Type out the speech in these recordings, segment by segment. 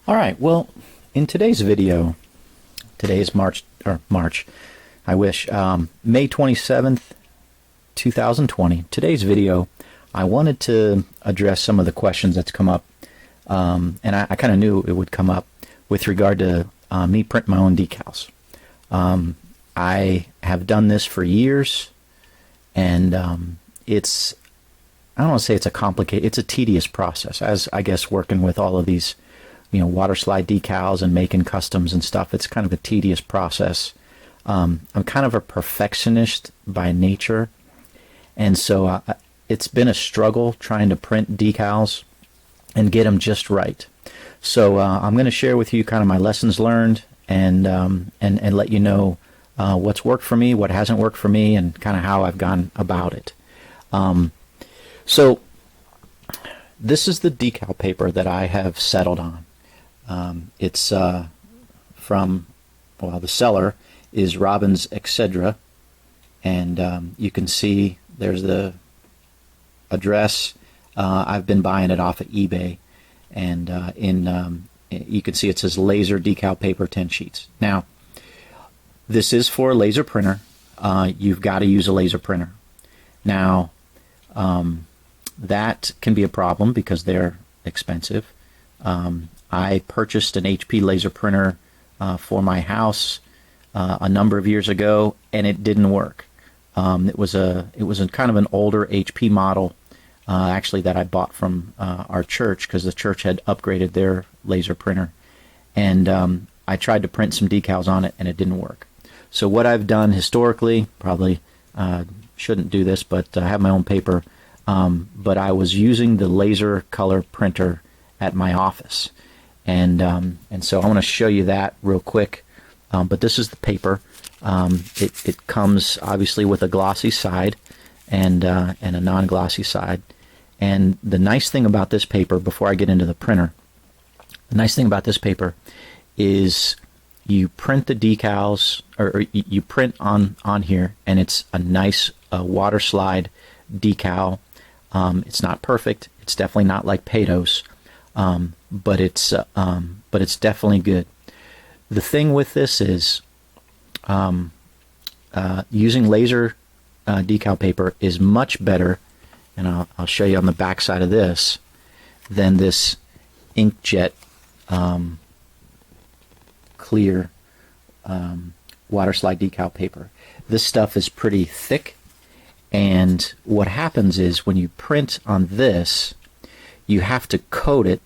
All right, well, in today's video, today is March, I wish, May 27th, 2020. Today's video, I wanted to address some of the questions that's come up, and I kind of knew it would come up with regard to me printing my own decals. I have done this for years, and it's, I don't want to say it's a complicated, it's a tedious process, as I guess working with all of these, you know, water slide decals and making customs and stuff. It's kind of a tedious process. I'm kind of a perfectionist by nature, and so it's been a struggle trying to print decals and get them just right. So I'm going to share with you kind of my lessons learned and let you know what's worked for me, what hasn't worked for me, and kind of how I've gone about it. So this is the decal paper that I have settled on. It's from, well, the seller is Robin's Eggcetera, and you can see there's the address. I've been buying it off of eBay, and you can see it says laser decal paper 10 sheets. Now, this is for a laser printer. You've got to use a laser printer. Now, that can be a problem because they're expensive. I purchased an HP laser printer for my house a number of years ago, and it didn't work. It was a kind of an older HP model, actually, that I bought from our church because the church had upgraded their laser printer, and I tried to print some decals on it, and it didn't work. So what I've done historically, probably shouldn't do this, but I have my own paper. But I was using the laser color printer at my office. And so I want to show you that real quick. But this is the paper. It comes obviously with a glossy side and a non-glossy side. And the nice thing about this paper, before I get into the printer, the nice thing about this paper is you print the decals, or you print on here, and it's a nice water slide decal. It's not perfect. It's definitely not like Paydos. But it's definitely good. The thing with this is using laser decal paper is much better, and I'll show you on the back side of this, than this inkjet clear water slide decal paper. This stuff is pretty thick, and what happens is when you print on this, you have to coat it.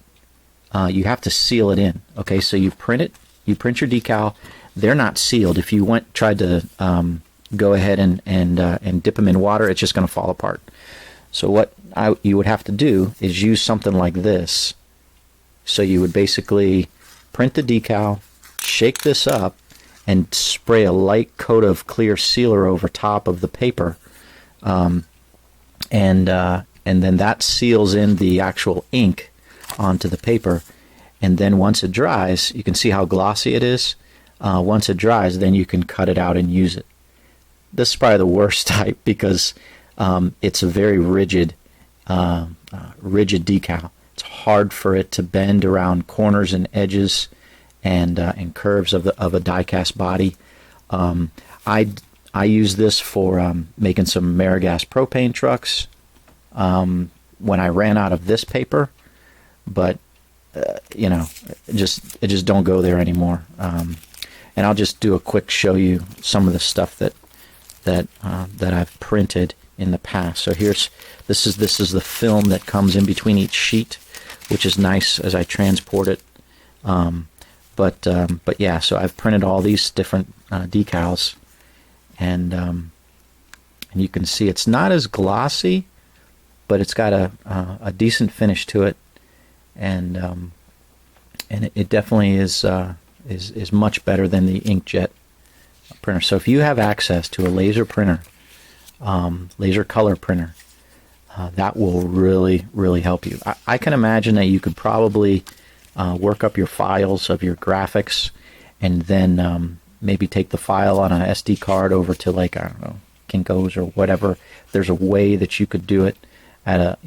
You have to seal it in. Okay, so you print it. You print your decal. They're not sealed. If you tried to go ahead and dip them in water, it's just going to fall apart. So what you would have to do is use something like this. So you would basically print the decal, shake this up, and spray a light coat of clear sealer over top of the paper, and then that seals in the actual ink onto the paper. And then once it dries, you can see how glossy it is. Once it dries, then you can cut it out and use it. This is probably the worst type because it's a very rigid decal. It's hard for it to bend around corners and edges and curves of a die-cast body. I use this for making some Marigas propane trucks when I ran out of this paper, but you know, it just don't go there anymore. And I'll just do a quick show you some of the stuff that I've printed in the past. So this is the film that comes in between each sheet, which is nice as I transport it. But yeah, so I've printed all these different decals, and you can see it's not as glossy, but it's got a decent finish to it, and it definitely is much better than the inkjet printer. So if you have access to a laser printer, laser color printer, that will really help you. I can imagine that you could probably work up your files of your graphics, and then maybe take the file on an SD card over to, like, I don't know, Kinko's or whatever. There's a way that you could do it at a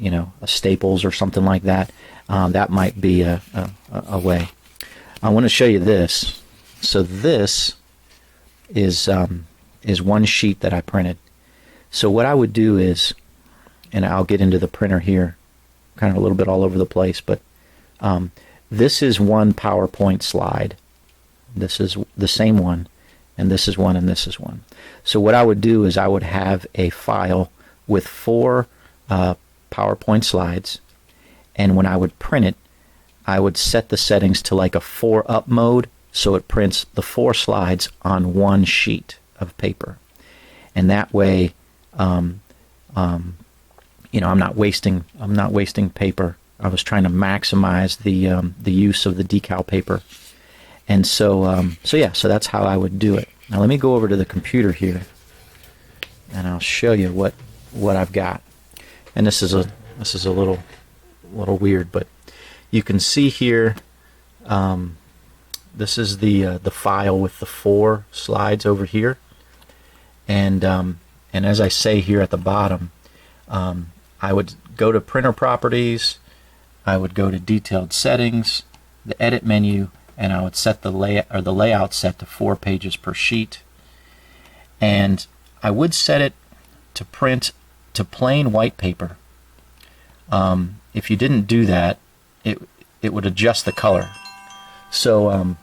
Staples or something like that. That might be a way. I want to show you this. So this is one sheet that I printed. So what I would do is, and I'll get into the printer here, kind of a little bit all over the place, but this is one PowerPoint slide. This is the same one, and this is one, and this is one. So what I would do is I would have a file with 4 PowerPoint slides, and when I would print it, I would set the settings to like a 4-up mode, so it prints the 4 slides on one sheet of paper, and that way, you know, I'm not wasting paper. I was trying to maximize the use of the decal paper, and so so that's how I would do it. Now let me go over to the computer here, and I'll show you what I've got. And this is a little weird, but you can see here. This is the file with the 4 slides over here, and as I say here at the bottom, I would go to printer properties, I would go to detailed settings, the edit menu, and I would set the layout set to 4 pages per sheet, and I would set it to print to plain white paper. If you didn't do that, it would adjust the color. So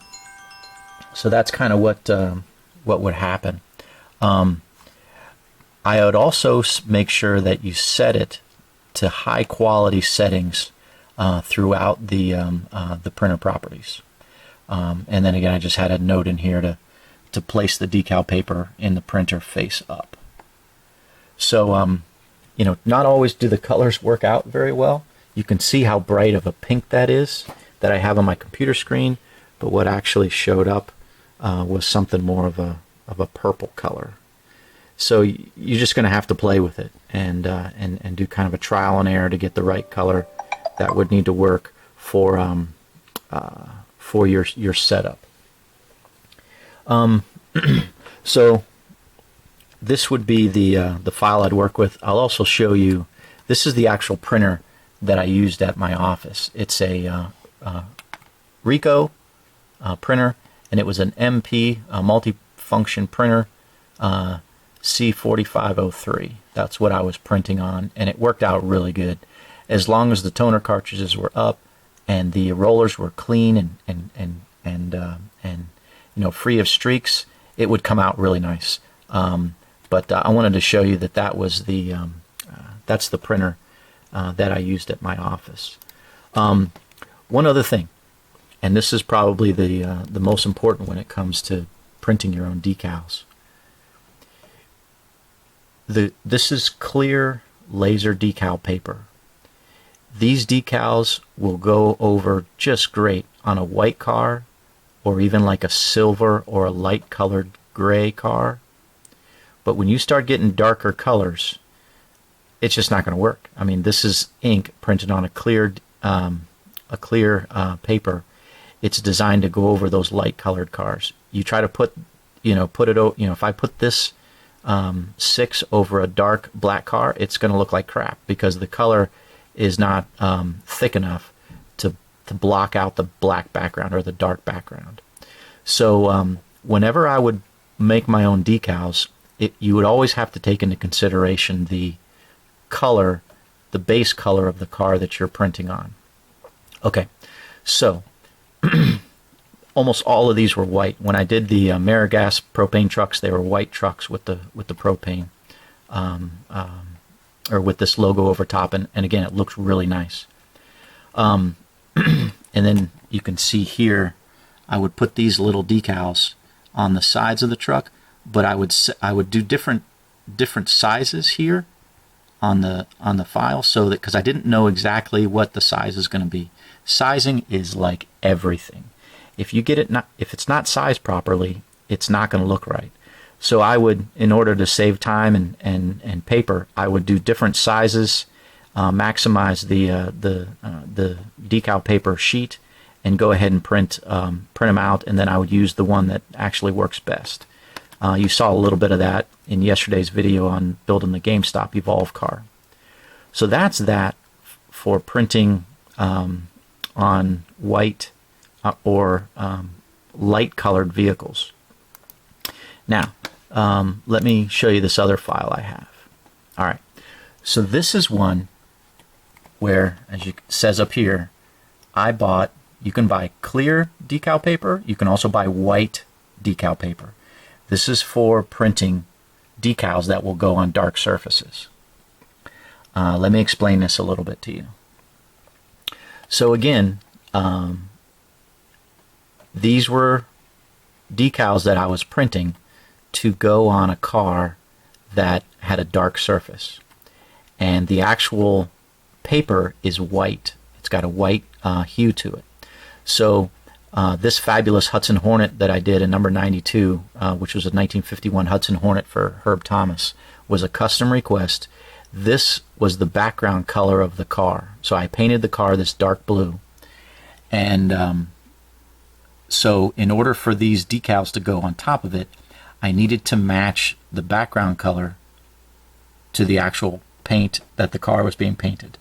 so that's kind of what would happen. I would also make sure that you set it to high quality settings throughout the printer properties. And then again, I just had a note in here to place the decal paper in the printer face up. So you know, not always do the colors work out very well. You can see how bright of a pink that is that I have on my computer screen, but what actually showed up was something more of a purple color. So you're just going to have to play with it and do kind of a trial and error to get the right color that would need to work for your setup. So this would be the file I'd work with. I'll also show you. This is the actual printer that I used at my office. It's a Ricoh printer, and it was an MP multi-function printer. C4503. That's what I was printing on, and it worked out really good. As long as the toner cartridges were up and the rollers were clean and you know, free of streaks, it would come out really nice. But I wanted to show you that was that's the printer that I used at my office. One other thing, and this is probably the most important when it comes to printing your own decals. This is clear laser decal paper. These decals will go over just great on a white car, or even like a silver or a light colored gray car. But when you start getting darker colors, it's just not going to work. I mean, this is ink printed on a clear paper. It's designed to go over those light colored cars. You try to put it, if I put this 6 over a dark black car, it's going to look like crap because the color is not thick enough to block out the black background or the dark background. So whenever I would make my own decals, you would always have to take into consideration the color, the base color of the car that you're printing on. Okay, so almost all of these were white. When I did the Amerigas propane trucks, they were white trucks with the propane, or with this logo over top, and again, it looks really nice. And then you can see here, I would put these little decals on the sides of the truck, but I would do different sizes here on the file, so that, because I didn't know exactly what the size is going to be. Sizing is like everything. If it's not sized properly, it's not going to look right. So I would, in order to save time and paper, I would do different sizes, maximize the decal paper sheet, and go ahead and print them out, and then I would use the one that actually works best. You saw a little bit of that in yesterday's video on building the GameStop Evolve car. So that's that for printing on white or light colored vehicles. Now, let me show you this other file I have. All right, so this is one where, as it says up here, you can buy clear decal paper. You can also buy white decal paper. This is for printing decals that will go on dark surfaces. Let me explain this a little bit to you. So again, these were decals that I was printing to go on a car that had a dark surface. And the actual paper is white. It's got a white hue to it. So this fabulous Hudson Hornet that I did in number 92, which was a 1951 Hudson Hornet for Herb Thomas, was a custom request. This was the background color of the car. So I painted the car this dark blue. And so in order for these decals to go on top of it, I needed to match the background color to the actual paint that the car was being painted.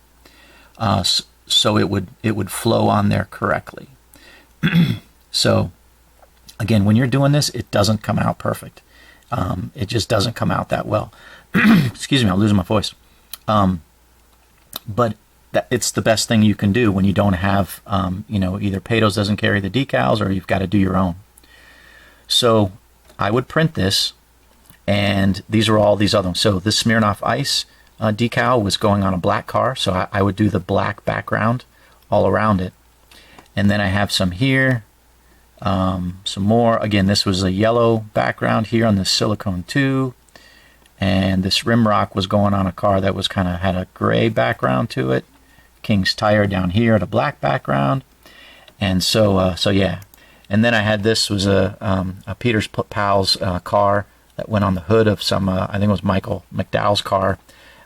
So it would flow on there correctly. So again, when you're doing this, it doesn't come out perfect. It just doesn't come out that well. Excuse me, I'm losing my voice. But it's the best thing you can do when you don't have, either Pato's doesn't carry the decals or you've got to do your own. So I would print this, and these are all these other ones. So this Smirnoff Ice decal was going on a black car, so I would do the black background all around it. And then I have some here, some more. Again, this was a yellow background here on the silicone too. And this Rimrock was going on a car that was had a gray background to it. King's Tire down here at a black background. And so yeah. And then I had this was a Peter's Pals car that went on the hood of some, I think it was Michael McDowell's car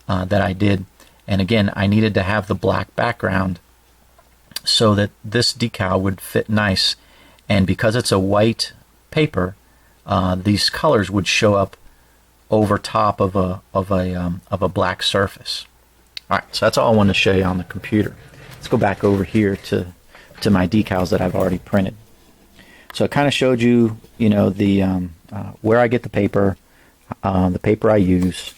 that I did. And again, I needed to have the black background so that this decal would fit nice. And because it's a white paper, these colors would show up over top of a black surface. All right, so that's all I wanted to show you on the computer. Let's go back over here to my decals that I've already printed. So I kind of showed you, the where I get the paper I use,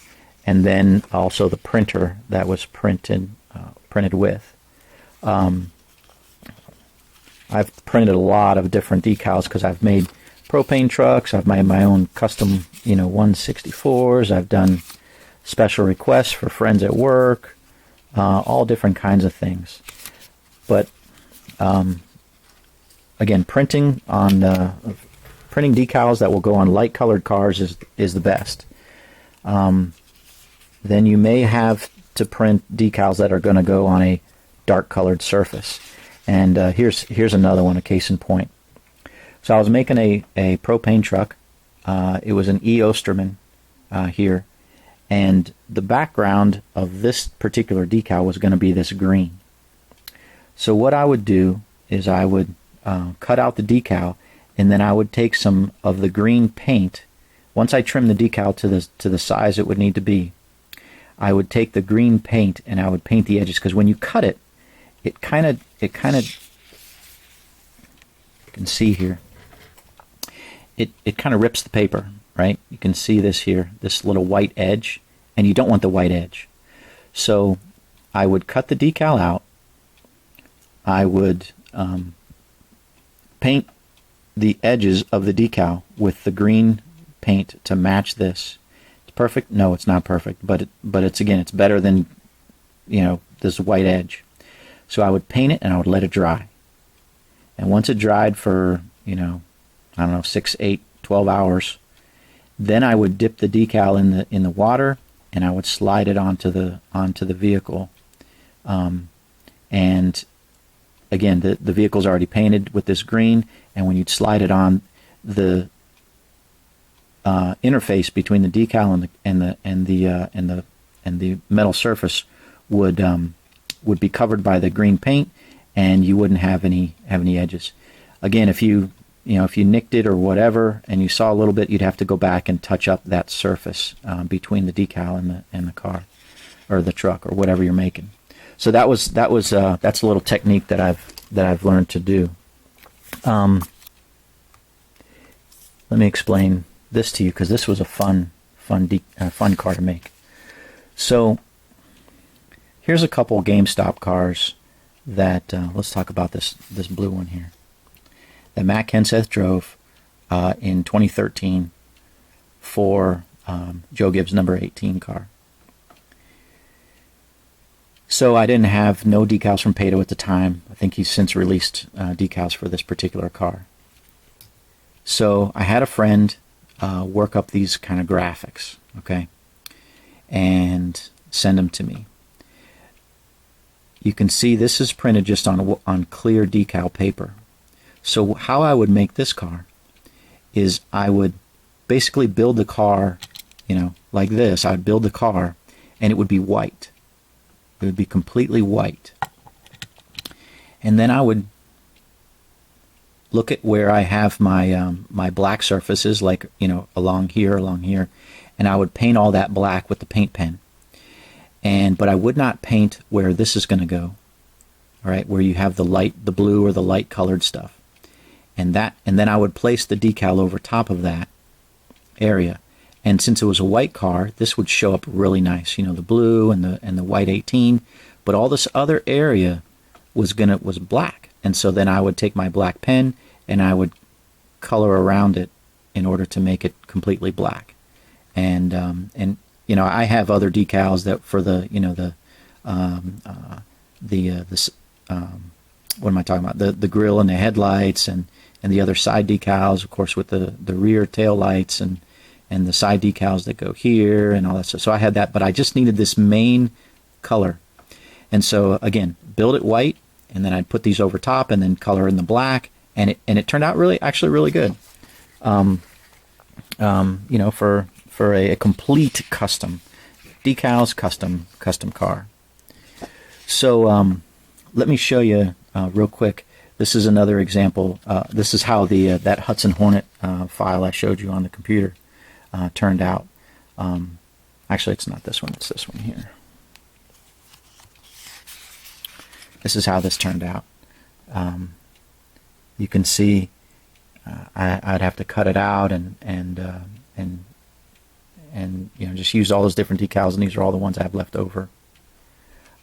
and then also the printer that was printed with. I've printed a lot of different decals because I've made propane trucks. I've made my own custom, 164s. I've done special requests for friends at work, all different kinds of things. But again, printing decals that will go on light colored cars is the best. Then you may have to print decals that are going to go on a dark colored surface. And here's another one, a case in point. So I was making a propane truck. It was an E. Osterman here. And the background of this particular decal was going to be this green. So what I would do is I would cut out the decal, and then I would take some of the green paint. Once I trimmed the decal to the size it would need to be, I would take the green paint and I would paint the edges, because when you cut it, it kind of you can see here, it kind of rips the paper, right? You can see this here, this little white edge, and you don't want the white edge. So I would cut the decal out. I would paint the edges of the decal with the green paint to match this. It's perfect? No, it's not perfect, but it's better than this white edge. So I would paint it and I would let it dry. And once it dried for, 6, 8, 12 hours, then I would dip the decal in the water and I would slide it onto the vehicle. And again, the vehicle's already painted with this green, and when you'd slide it on, the interface between the decal and the metal surface would be covered by the green paint, and you wouldn't have any edges. Again, if you nicked it or whatever, and you saw a little bit, you'd have to go back and touch up that surface between the decal and the car or the truck or whatever you're making. So that's a little technique that I've learned to do. Let me explain this to you, because this was a fun car to make. So here's a couple GameStop cars that let's talk about this blue one here that Matt Kenseth drove in 2013 for Joe Gibbs' number 18 car. So I didn't have no decals from Pato at the time. I think he's since released decals for this particular car. So I had a friend work up these kind of graphics, okay, and send them to me. You can see this is printed just on clear decal paper. So how I would make this car is I would basically build the car, you know, like this. I would build the car, and it would be white. It would be completely white. And then I would look at where I have my my black surfaces, like, you know, along here, and I would paint all that black with the paint pen. But I would not paint where this is going to go. All right, where you have the blue or the light colored stuff, and then I would place the decal over top of that area. And since it was a white car, this would show up really nice. You know, the blue and the white 18, but all this other area was black. And so then I would take my black pen and I would color around it in order to make it completely black. And you know, I have other decals that for the, you know, what am I talking about? The grill and the headlights and the other side decals, of course, with the rear tail lights and the side decals that go here and all that stuff. So I had that, but I just needed this main color. And so again, build it white, and then I'd put these over top and then color in the black, and it turned out actually really good. You know, for a complete custom decals, custom car. So let me show you real quick. This is another example. This is how that Hudson Hornet file I showed you on the computer turned out. Actually, it's not this one, it's this one here. This is how this turned out. You can see I'd have to cut it out and you know, just use all those different decals, and these are all the ones I have left over.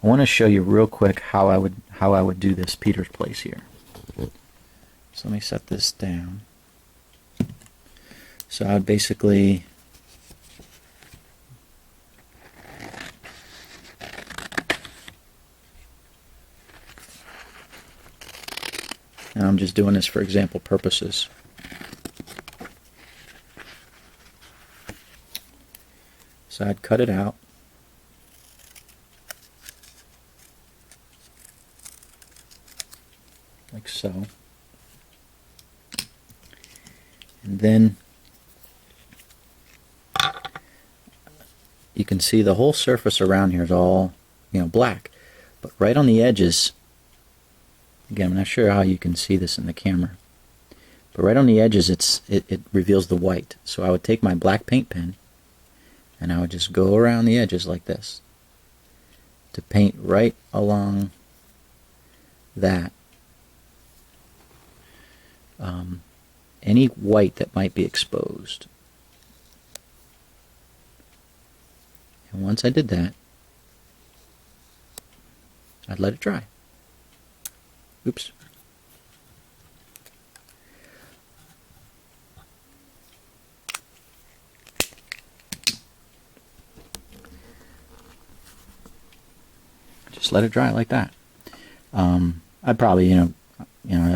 I want to show you real quick how I would do this Peter's Place here. So let me set this down. So I'd basically and I'm just doing this for example purposes. So I'd cut it out. Like so. And then you can see the whole surface around here is all, you know, black. But right on the edges, again, I'm not sure how you can see this in the camera, but right on the edges it reveals the white. So I would take my black paint pen and I would just go around the edges like this to paint right along that. Any white that might be exposed. And once I did that, I'd let it dry. Oops. Just let it dry like that. I'd probably, you know,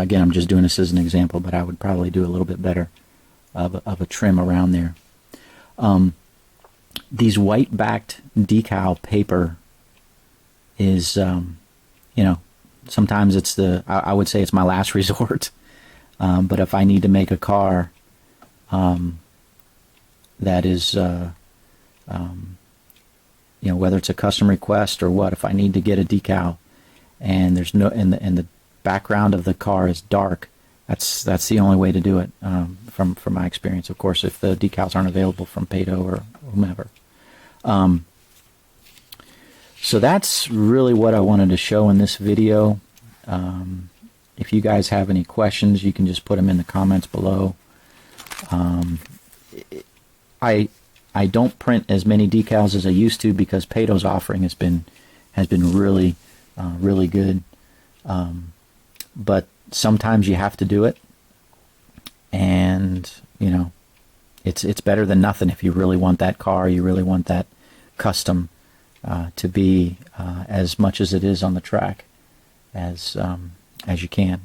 again, I'm just doing this as an example, but I would probably do a little bit better of a trim around there. These white-backed decal paper is, you know, sometimes it's I would say it's my last resort. But if I need to make a car that is, you know, whether it's a custom request or what, if I need to get a decal and there's no, and the background of the car is dark, that's the only way to do it, from my experience. Of course, if the decals aren't available from Pato or whomever. So that's really what I wanted to show in this video. You If you guys have any questions, you can just put them in the comments below. I don't print as many decals as I used to because Pato's offering has been really really good. But sometimes you have to do it, and you know, it's better than nothing if you really want that car, you really want that custom to be as much as it is on the track as you can.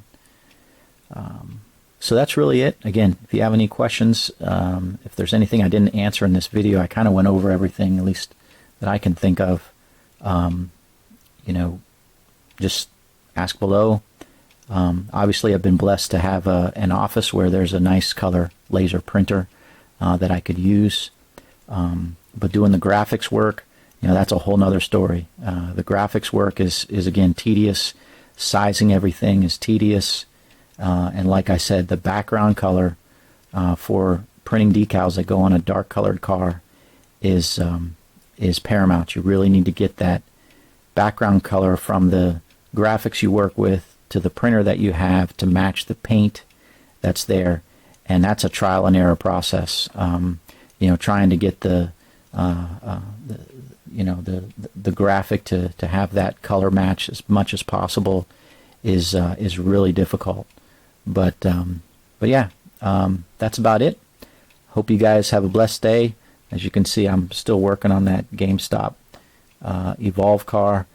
So that's really it. Again, if you have any questions, if there's anything I didn't answer in this video, I kind of went over everything, at least that I can think of. You know, just ask below. Obviously, I've been blessed to have an office where there's a nice color laser printer that I could use. But doing the graphics work, you know, that's a whole nother story. The graphics work is again tedious. Sizing everything is tedious. And like I said, the background color for printing decals that go on a dark colored car is paramount. You really need to get that background color from the graphics you work with to the printer that you have to match the paint that's there, and that's a trial and error process. You know, trying to get the graphic to have that color match as much as possible is really difficult. But yeah, that's about it. Hope you guys have a blessed day. As you can see, I'm still working on that GameStop Evolve car.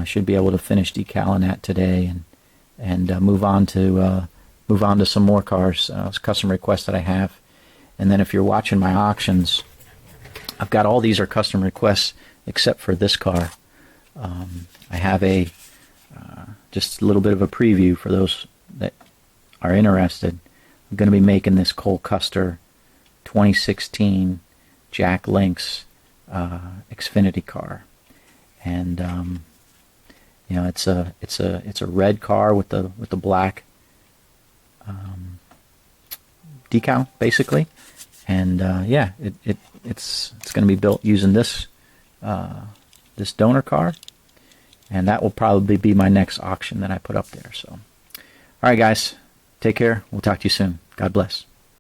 Should be able to finish decaling that today and move on to some more cars, custom requests that I have. And then if you're watching my auctions, I've got all these are custom requests except for this car. I have just a little bit of a preview for those that are interested. I'm going to be making this Cole Custer 2016 Jack Links Xfinity car, and you know, it's a red car with the black decal basically, and yeah, it's going to be built using this donor car, and that will probably be my next auction that I put up there. So, all right, guys, take care. We'll talk to you soon. God bless.